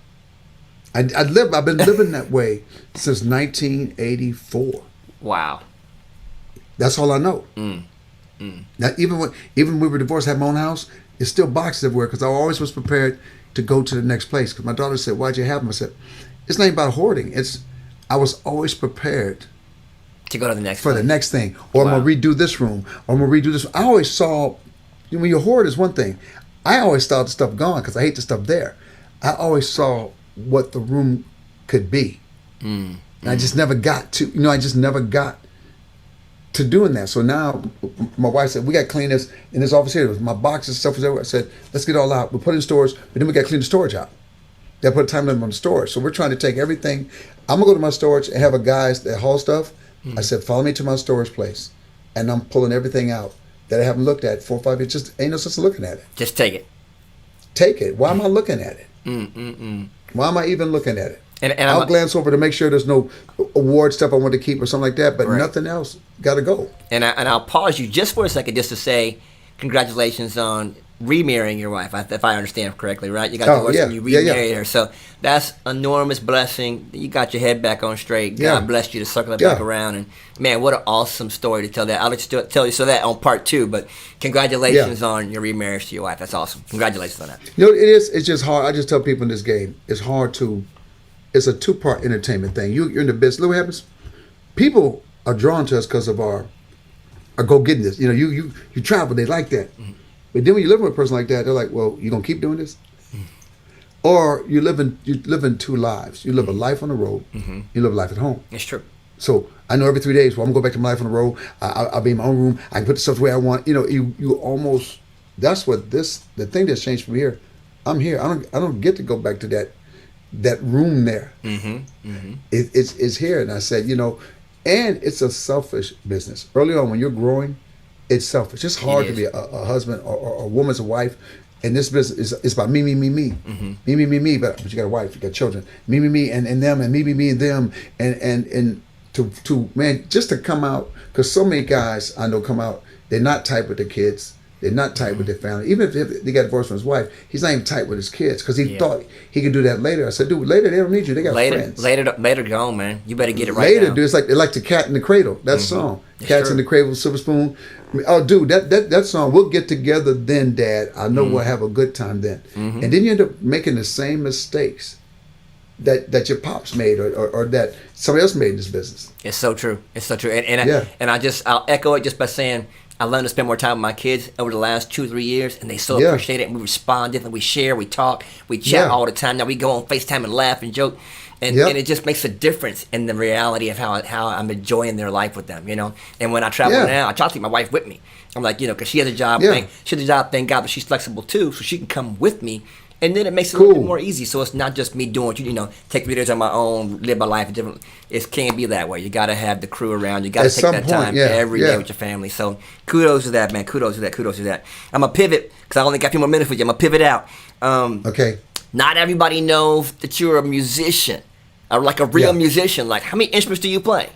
I've been living that way since 1984.
Wow.
That's all I know. Now, even when we were divorced, I had my own house, it's still boxes everywhere, because I always was prepared to go to the next place. Because my daughter said, why'd you have them? I said, it's not about hoarding. I was always prepared
to go to the next
for
place.
The next thing, or I'm gonna redo this room, or I'm gonna redo this. I always saw, when you hoard is one thing. I always saw the stuff gone because I hate the stuff there. I always saw what the room could be, and I just never got to. I just never got to doing that. So now, my wife said we got to clean this in this office here. My boxes, stuff was everywhere. I said let's get it all out. We put it in storage, but then we got to clean the storage out. Got to put a time limit on the storage. So we're trying to take everything. I'm gonna go to my storage and have a guys that haul stuff. I said, follow me to my storage place, and I'm pulling everything out that I haven't looked at 4 or 5 years. Just ain't no sense of looking at it.
Just take it.
Take it. Why am I looking at it? Why am I even looking at it? And I'll glance over to make sure there's no award stuff I want to keep or something like that, but nothing else got to go.
And I'll pause you just for a second just to say congratulations on remarrying your wife, if I understand correctly, right? You got divorced and you remarried her. So that's an enormous blessing. You got your head back on straight. God blessed you to circle it back around. And man, what an awesome story to tell that. I'll let you tell you that on part 2, but congratulations on your remarriage to your wife. That's awesome. Congratulations on that.
It is. It's just hard. I just tell people in this game, it's hard to, it's a 2-part entertainment thing. You're in the business. Look what happens. People are drawn to us because of our go-gettingness. You travel, they like that. But then when you live with a person like that, they're like, well, you gonna keep doing this? Or you live in 2 lives. You live a life on the road. You live a life at home.
It's true.
So I know every 3 days, well, I'm gonna go back to my life on the road. I'll be in my own room. I can put the stuff the way I want. You almost, that's what the thing that's changed from here. I'm here. I don't get to go back to that room there. It's here. And I said, and it's a selfish business. Early on when you're growing, it's selfish. It's hard to be a husband or a woman's a wife. And this business is about me. Me. But you got a wife, you got children. Me, and them, and me, and them. And to man, just to come out, because so many guys I know come out, they're not tight with their kids. They're not tight with their family. Even if they got divorced from his wife, he's not even tight with his kids because he thought he could do that later. I said, dude, later they don't need you. They got friends.
Later gone, man. You better get it right
later,
now.
Dude, it's like the Cat in the Cradle. That song. Cats in the Cradle, Silver Spoon. Oh, dude, that song. We'll get together then, Dad. I know we'll have a good time then. And then you end up making the same mistakes that your pops made or that somebody else made in this business.
It's so true. And I'll echo it just by saying, I learned to spend more time with my kids over the last 2-3 years, and they so appreciate it. And we respond differently. We share, we talk, we chat all the time. Now we go on FaceTime and laugh and joke, and it just makes a difference in the reality of how I'm enjoying their life with them. And when I travel now, I try to take my wife with me. I'm like, because she has a job. Thank God, but she's flexible too, so she can come with me. And then it makes it a little bit more easy. So it's not just me doing, take videos on my own, live my life different. It can't be that way. You got to have the crew around. You got to take that time every day with your family. So kudos to that, man. Kudos to that. I'm going to pivot because I only got a few more minutes with you. I'm going to pivot out.
Okay.
Not everybody knows that you're a musician, or like a real musician. Like, how many instruments do you play?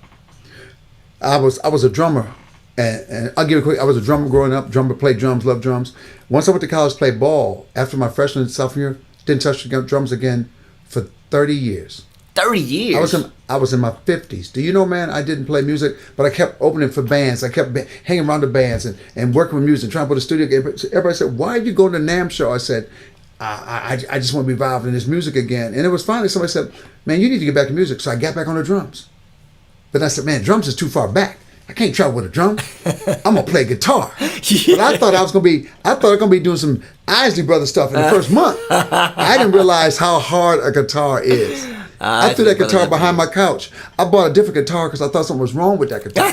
I was a drummer And I'll give you a quick. I was a drummer growing up. Drummer, played drums, loved drums. Once I went to college, played ball. After my freshman and sophomore year, didn't touch the drums again for 30 years.
30 years?
I was in my 50s. Do you know, man, I didn't play music, but I kept opening for bands. I kept hanging around the bands and working with music, trying to put a studio. Everybody said, why are you going to NAMM show? I said, I just want to be involved in this music again. And it was finally somebody said, man, you need to get back to music. So I got back on the drums. But I said, man, drums is too far back. I can't travel with a drum. I'm gonna play guitar. Yeah. But I thought I was gonna be doing some Isley Brothers stuff in the first month. I didn't realize how hard a guitar is. I threw that guitar behind my couch. I bought a different guitar because I thought something was wrong with that guitar.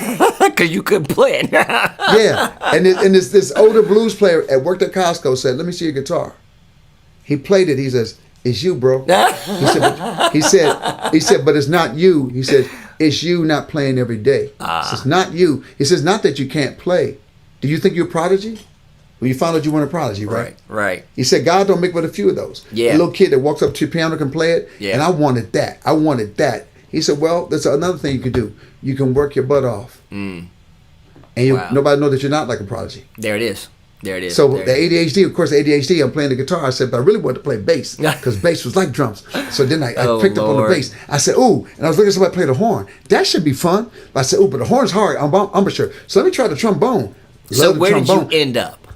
Because you couldn't play it.
Yeah, and this older blues player at worked at Costco said, "Let me see your guitar." He played it. He says, "It's you, bro." He said, "But it's not you." He said, "It's you not playing every day." He says, "Not you." He says, "Not that you can't play. Do you think you're a prodigy? Well, you found out you weren't a prodigy, right?"
Right.
He said, "God don't make but a few of those."
Yeah.
A little kid that walks up to your piano can play it.
Yeah.
And I wanted that. He said, "Well, there's another thing you can do. You can work your butt off, and nobody know that you're not like a prodigy."
There it is.
So the ADHD, of course, ADHD, I'm playing the guitar. I said, but I really wanted to play bass because bass was like drums. So then I picked up on the bass. I said, ooh, and I was looking at somebody play the horn. That should be fun. But I said, ooh, but the horn's hard. I'm sure. So let me try the trombone.
So where did you end up?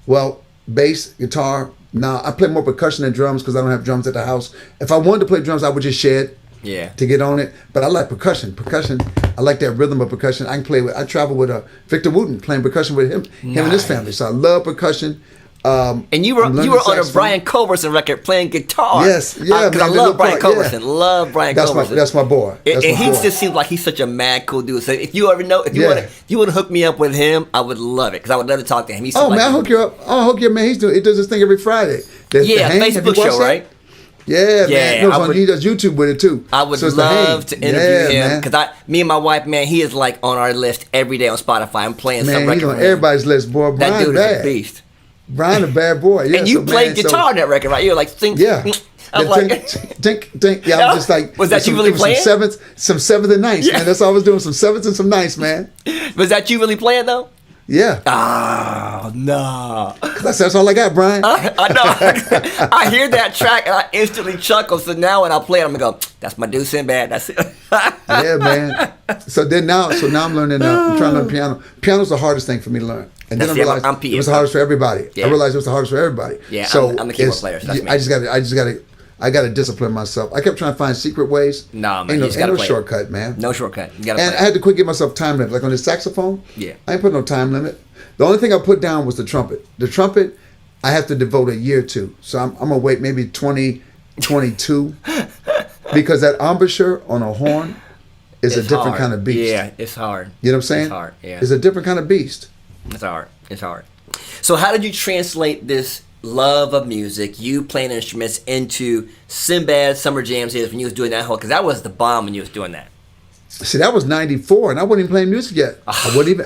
Well, bass, guitar. Now, I play more percussion than drums because I don't have drums at the house. If I wanted to play drums, I would just shed to get on it. But I like percussion. I like that rhythm of percussion. I travel with Victor Wooten, playing percussion with him and his family. So I love percussion.
And you were on a Brian Culberson record playing guitar.
Yes, yeah.
Because I love Brian Culberson. Love Brian Culberson.
That's my boy.
And he just seems like he's such a mad, cool dude. So if you want to hook me up with him, I would love it because I would love to talk to him.
I'll hook you up. I'll hook you up, man. He does this thing every Friday.
Facebook show, right?
Yeah, man. He does YouTube with it too.
I would love to interview him because me and my wife, man, he is like on our list every day on Spotify. I'm playing some record.
He's on everybody's list, boy.
That dude is a beast.
Brian, a bad boy. Yeah,
and you played guitar on that record, right? You were like, sing.
Yeah.
I was like,
dink. Yeah, I was just like.
Was that you really playing?
Some sevenths and ninths, man. That's all I was doing. Some sevenths and some ninths, man.
Was that you really playing though?
Yeah.
Oh, no.
That's all I got, Brian.
I know. I hear that track and I instantly chuckle. So now when I play it, I'm going to go, that's my dude Sinbad. That's it.
Yeah, man. So now I'm learning, I'm trying to learn piano. Piano's the hardest thing for me to learn. And then I realized it was the hardest for everybody.
Yeah.
I realized it was the hardest for everybody.
Yeah,
so
I'm the keyboard player. So that's me.
I got to discipline myself. I kept trying to find secret ways.
Nah, man.
Ain't no shortcut, man.
No shortcut. You gotta
I had to quit giving myself time limit. Like on the saxophone, I ain't put no time limit. The only thing I put down was the trumpet. The trumpet, I have to devote a year to. So I'm going to wait maybe 2022 because that embouchure on a horn is a different kind of beast.
Yeah, it's hard.
You know what I'm saying?
It's hard, yeah.
It's a different kind of beast.
It's hard. So how did you translate this love of music, you playing instruments, into Sinbad Summer Jam days when you was doing that whole, because that was the bomb when you was doing that.
See, that was '94, and I wasn't even playing music yet. I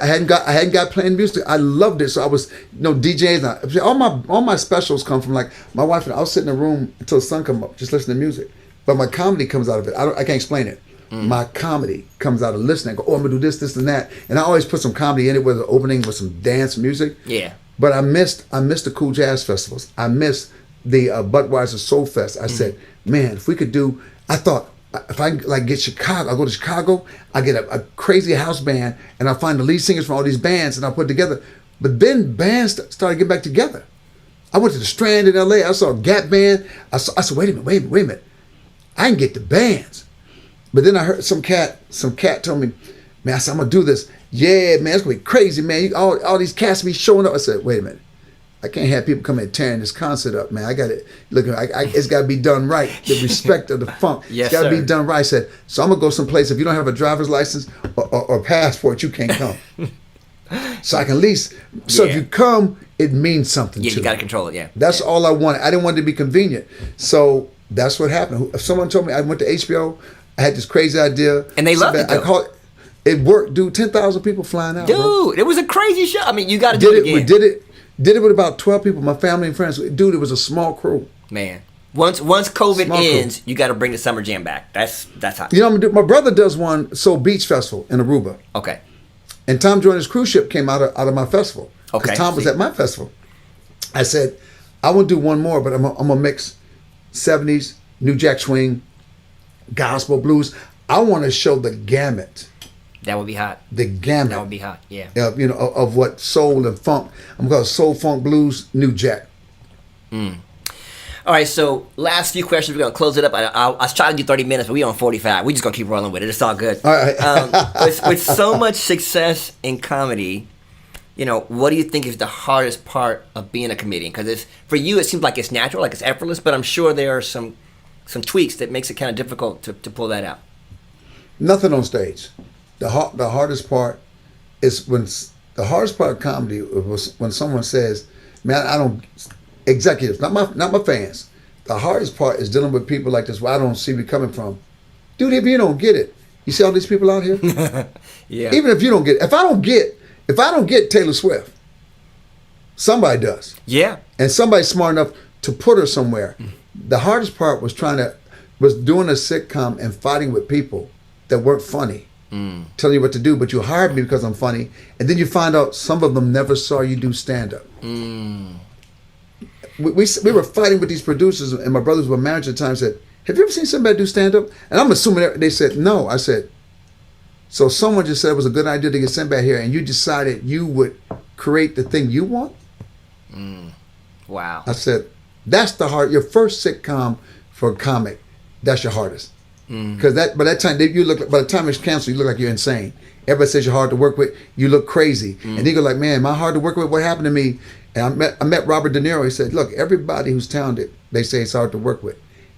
hadn't got playing music. I loved it, so I was, DJs. All my specials come from like my wife and I'll sit in a room until the sun come up, just listen to music. But my comedy comes out of it. I can't explain it. My comedy comes out of listening. I go, I'm gonna do this, and that, and I always put some comedy in it with an opening with some dance music.
Yeah.
But I missed the cool jazz festivals. I missed the Budweiser Soul Fest. I said, man, if we could do, I thought, if I get Chicago, I go to Chicago, I get a crazy house band, and I find the lead singers from all these bands, and I put together. But then bands started getting back together. I went to the Strand in LA. I saw a Gap band. I said, wait a minute. I can get the bands. But then I heard some cat told me, man, I said, I'm gonna do this. Yeah, man, it's gonna be crazy, man. All these cats be showing up. I said, wait a minute. I can't have people come and tearing this concert up, man. I got it. Look, it's got to be done right. The respect of the funk.
Yes,
it's got to be done right. I said, so I'm going to go someplace. If you don't have a driver's license or passport, you can't come. So I can at least, if you come, it means something to you.
You got to control it, yeah.
That's all I wanted. I didn't want it to be convenient. So that's what happened. If someone told me, I went to HBO, I had this crazy idea.
And they loved it, though.
It worked, dude. 10,000 people flying out.
Dude, it was a crazy show. I mean, you got to do it again.
We did it with about 12 people, my family and friends. Dude, it was a small crew.
Man, once COVID ends, you got to bring the Summer Jam back. That's how.
You know, my brother does one, Soul Beach Festival in Aruba.
Okay.
And Tom Joyner's cruise ship came out of my festival.
Okay.
Tom was at my festival. I said, I want to do one more, but I'm going to mix 70s, New Jack Swing, gospel, blues. I want to show the gamut.
That would be hot.
The gamut.
That would be hot, yeah.
Of what soul and funk. I'm going to soul, funk, blues, New Jack.
All right, so last few questions. We're going to close it up. I was trying to do 30 minutes, but we're on 45. We're just going to keep rolling with it. It's all good.
All right.
With so much success in comedy, what do you think is the hardest part of being a comedian? Because for you, it seems like it's natural, like it's effortless, but I'm sure there are some tweaks that makes it kind of difficult to pull that out.
Nothing on stage. The hardest part is the hardest part of comedy was when someone says, "Man, I don't." Executives, not my fans. The hardest part is dealing with people like this. Where I don't see me coming from, dude. If you don't get it, you see all these people out here.
Yeah.
Even if you don't get it, if I don't get Taylor Swift, somebody does.
Yeah.
And somebody's smart enough to put her somewhere. The hardest part was doing a sitcom and fighting with people that weren't funny, telling you what to do, but you hired me because I'm funny, and then you find out some of them never saw you do stand up. We were fighting with these producers, and my brothers were managers at the time, said, "Have you ever seen somebody do stand-up?" And I'm assuming they said, "No." I said, "So someone just said it was a good idea to get Sinbad here, and you decided you would create the thing you want?"
Wow.
I said, "That's your first sitcom for a comic, that's your hardest." Because by that time, by the time it's canceled, you look like you're insane. Everybody says you're hard to work with. You look crazy. And they go like, "Man, am I hard to work with? What happened to me?" And I met Robert De Niro. He said, "Look, everybody who's talented, they say it's hard to work with.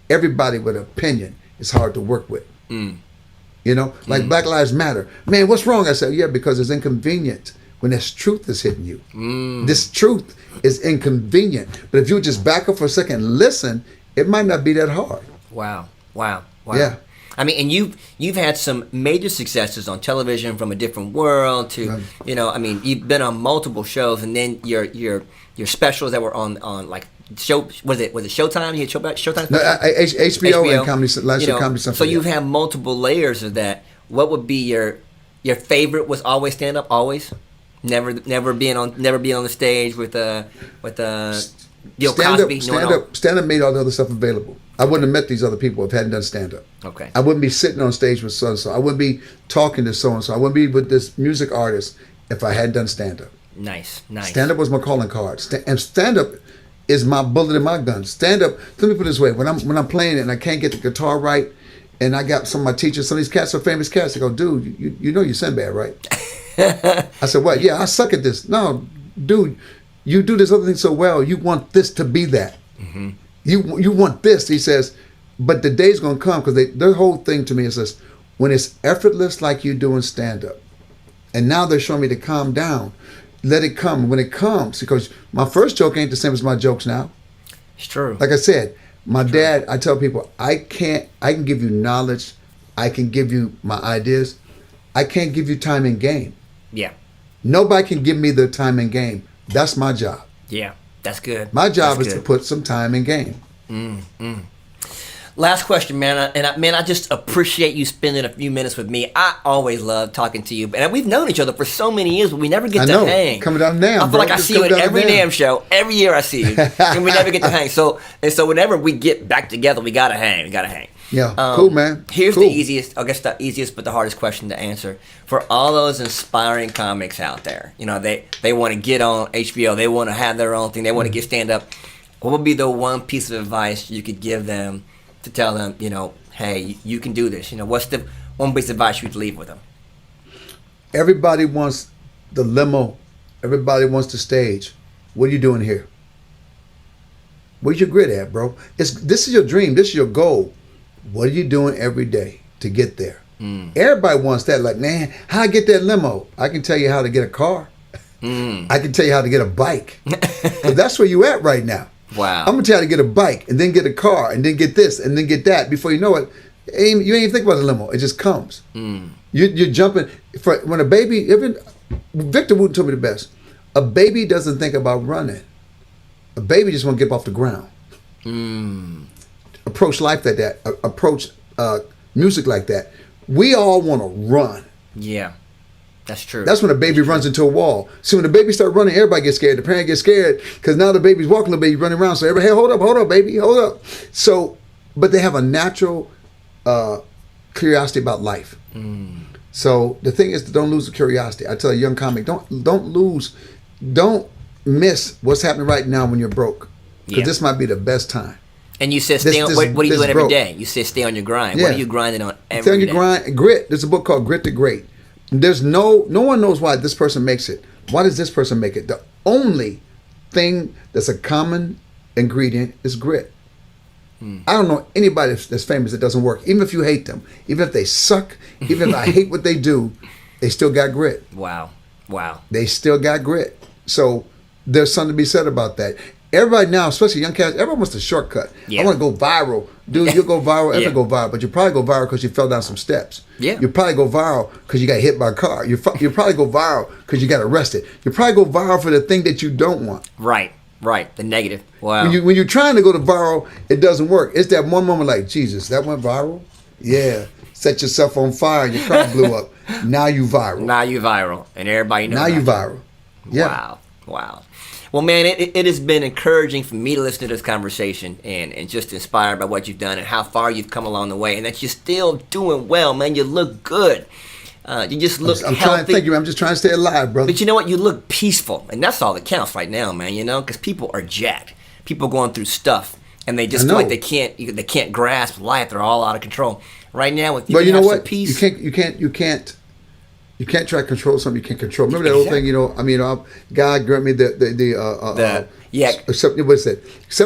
Everybody with an opinion is hard to work with." Like Black Lives Matter. "Man, what's wrong?" I said, "Yeah, because it's inconvenient when this truth is hitting you. This truth is inconvenient. But if you just back up for a second and listen, it might not be that hard."
Wow.
Yeah.
I mean, and you've had some major successes on television, From a Different World to, you've been on multiple shows, and then your specials that were on like show, was it Showtime? You had Showtime?
No, HBO and Comedy Comedy Central.
So you've had multiple layers of that. What would be your favorite? Was always stand up? Always? Never being on the stage with Bill Cosby?
Stand up made all the other stuff available. I wouldn't have met these other people if I hadn't done stand-up.
Okay.
I wouldn't be sitting on stage with so-and-so. I wouldn't be talking to so-and-so. I wouldn't be with this music artist if I hadn't done stand-up.
Nice.
Stand-up was my calling card. And stand-up is my bullet in my gun. Stand-up, let me put it this way. When I'm playing it and I can't get the guitar right, and I got some of my teachers, some of these cats are famous cats, they go, "Dude, you know you're Sinbad, right?" I said, "What? Yeah, I suck at this." "No, dude, you do this other thing so well. You want this to be that. You want this." He says, "But the day's gonna come," because their whole thing to me is this: when it's effortless like you doing stand up, and now they're showing me to calm down, let it come. When it comes, because my first joke ain't the same as my jokes now.
It's true.
Like I said, my dad. I tell people I can give you knowledge, I can give you my ideas, I can't give you time and game.
Yeah.
Nobody can give me the time and game. That's my job.
Yeah. That's good.
My job is to put some time in game.
Last question, man. I just appreciate you spending a few minutes with me. I always love talking to you. And we've known each other for so many years, but we never get to hang.
Coming down now.
I feel like I see you at every damn show. Every year I see you. And we never get to hang. So whenever we get back together, we got to hang.
Yeah, cool, man.
Here's the easiest, but the hardest question to answer. For all those inspiring comics out there, they want to get on HBO, they want to have their own thing, they want to get stand up. What would be the one piece of advice you could give them to tell them, hey, you can do this? What's the one piece of advice you'd leave with them?
Everybody wants the limo. Everybody wants the stage. What are you doing here? Where's your grit at, bro? This is your dream. This is your goal. What are you doing every day to get there? Everybody wants that. Like, man, how I get that limo? I can tell you how to get a car. I can tell you how to get a bike. Because that's where you at right now.
Wow.
I'm going to tell you how to get a bike, and then get a car, and then get this, and then get that. Before you know it, you ain't even think about the limo. It just comes. You're jumping. When a baby, Victor Wooten told me the best. A baby doesn't think about running. A baby just want to get off the ground. Approach life like that. Approach music like that. We all want to run.
Yeah. That's true.
That's when a baby runs into a wall. See, when the baby starts running, everybody gets scared. The parent gets scared because now the baby's walking, the baby running around. So everybody, hey, hold up, baby, hold up. So, but they have a natural curiosity about life. So the thing is, don't lose the curiosity. I tell a young comic, don't miss what's happening right now when you're broke, because this might be the best time.
And you said stay on. What are you doing every day? You said stay on your grind.
Yeah.
What are you grinding on every day?
Stay on your grind. Grit. There's a book called Grit to Great. There's no one knows why this person makes it. Why does this person make it? The only thing that's a common ingredient is grit. I don't know anybody that's famous that doesn't work. Even if you hate them, even if they suck, even if I hate what they do, they still got grit.
Wow.
They still got grit. So there's something to be said about that. Everybody now, especially young cats, everyone wants the shortcut. I want to go viral. Dude, you'll go viral, ever go viral, but you probably go viral because you fell down some steps. You probably go viral because you got hit by a car. You probably go viral because you got arrested. You probably go viral for the thing that you don't want.
Right. The negative. Wow.
When you're trying to go to viral, it doesn't work. It's that one moment like, Jesus, that went viral? Yeah. Set yourself on fire and your car blew up. Now you viral.
And everybody knows.
Now you viral. Yeah.
Wow. Well, man, it has been encouraging for me to listen to this conversation and just inspired by what you've done and how far you've come along the way, and that you're still doing well, man. You look good. You just look healthy.
Thank you. I'm just trying to stay alive, brother.
But you know what? You look peaceful, and that's all that counts right now, man. You know, because people are jacked. People going through stuff, and they just feel like they can't grasp life. They're all out of control right now. With
you know what?
Peace,
you can't try to control something you can't control. Remember that old thing, God grant me accept the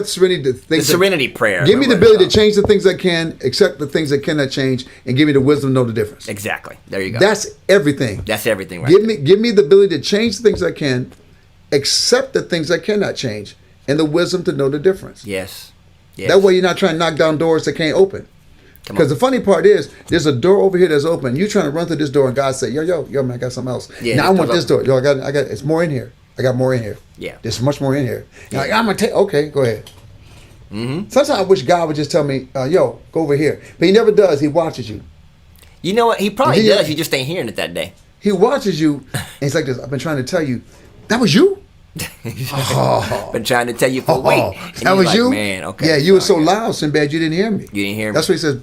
serenity.
The serenity prayer.
Give me the ability to change the things I can, accept the things I cannot change, and give me the wisdom to know the difference.
Exactly. There you go.
That's everything.
That's everything. Right.
Give me the ability to change the things I can, accept the things I cannot change, and the wisdom to know the difference.
Yes.
That way you're not trying to knock down doors that can't open. Because the funny part is, there's a door over here that's open. You trying to run through this door, and God say, yo, man, I got something else. Now I want this door. Yo, I got. It's more in here. I got more in here.
Yeah.
There's much more in here. Like, I'm gonna take. Okay, go ahead. Sometimes I wish God would just tell me, yo, go over here. But He never does. He watches you.
You know what? He probably does. You just ain't hearing it that day.
He watches you, and He's like this. I've been trying to tell you, that was you.
Been trying to tell you for a week.
That was you?
Man, okay.
Yeah, you were so loud, Sinbad, you didn't hear me.
You didn't hear me.
That's what He says.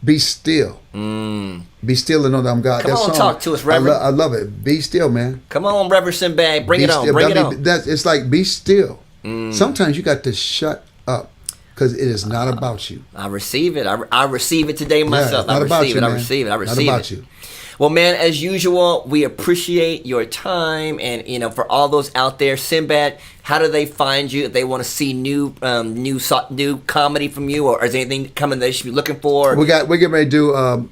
Be still. Be still and know that I'm God.
Come on, talk to us, Reverend.
I love it. Be still, man.
Come on, Reverend Sinbad. Bring it on.
It's like, be still. Sometimes you got to shut up because it is not about you.
I receive it. I receive it today myself.
I receive it.
I receive it.
Not about you.
Well, man, as usual, we appreciate your time, and for all those out there, Sinbad, how do they find you if they want to see new comedy from you, or is there anything coming they should be looking for?
We're getting ready to do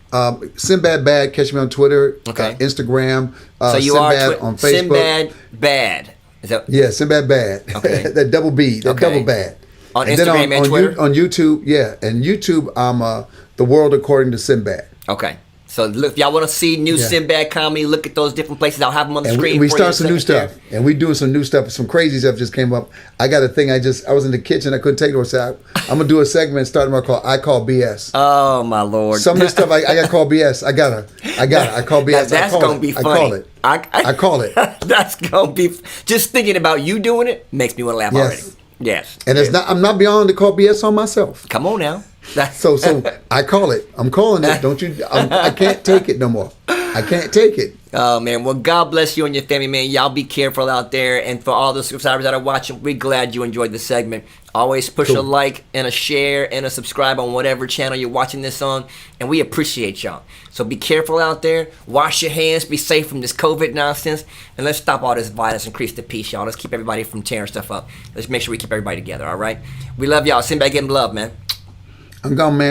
Sinbad Bad. Catch me on Twitter, Instagram.
So you
Sinbad on Facebook.
Sinbad Bad. Is that?
Yeah, Sinbad Bad. Okay. That double B. Double bad.
On Instagram and Twitter.
On YouTube, and YouTube, I'm The World According to Sinbad.
Okay. So look, if y'all want to see new Sinbad comedy, look at those different places. I'll have them on the screen.
We start some new stuff, and we doing some new stuff. Some crazy stuff just came up. I got a thing. I was in the kitchen. I couldn't take it. I said, I'm gonna do a segment starting I call BS.
Oh my Lord!
Some of the stuff I got called BS. I call BS.
That's gonna be funny.
I call it. I call it.
That's gonna be. Just thinking about you doing it makes me want to laugh already. Yes.
And it's not. I'm not beyond to call BS on myself.
Come on now.
So I call it. I'm calling it. Don't you? I can't take it no more. I can't take it.
Oh man. Well, God bless you and your family, man. Y'all be careful out there. And for all the subscribers that are watching, we're glad you enjoyed the segment. Always push a like and a share and a subscribe on whatever channel you're watching this on, and we appreciate y'all. So be careful out there. Wash your hands. Be safe from this COVID nonsense, and let's stop all this violence. Increase the peace, y'all. Let's keep everybody from tearing stuff up. Let's make sure we keep everybody together. All right. We love y'all. Sinbad, give them love, man.
I'm gone, man.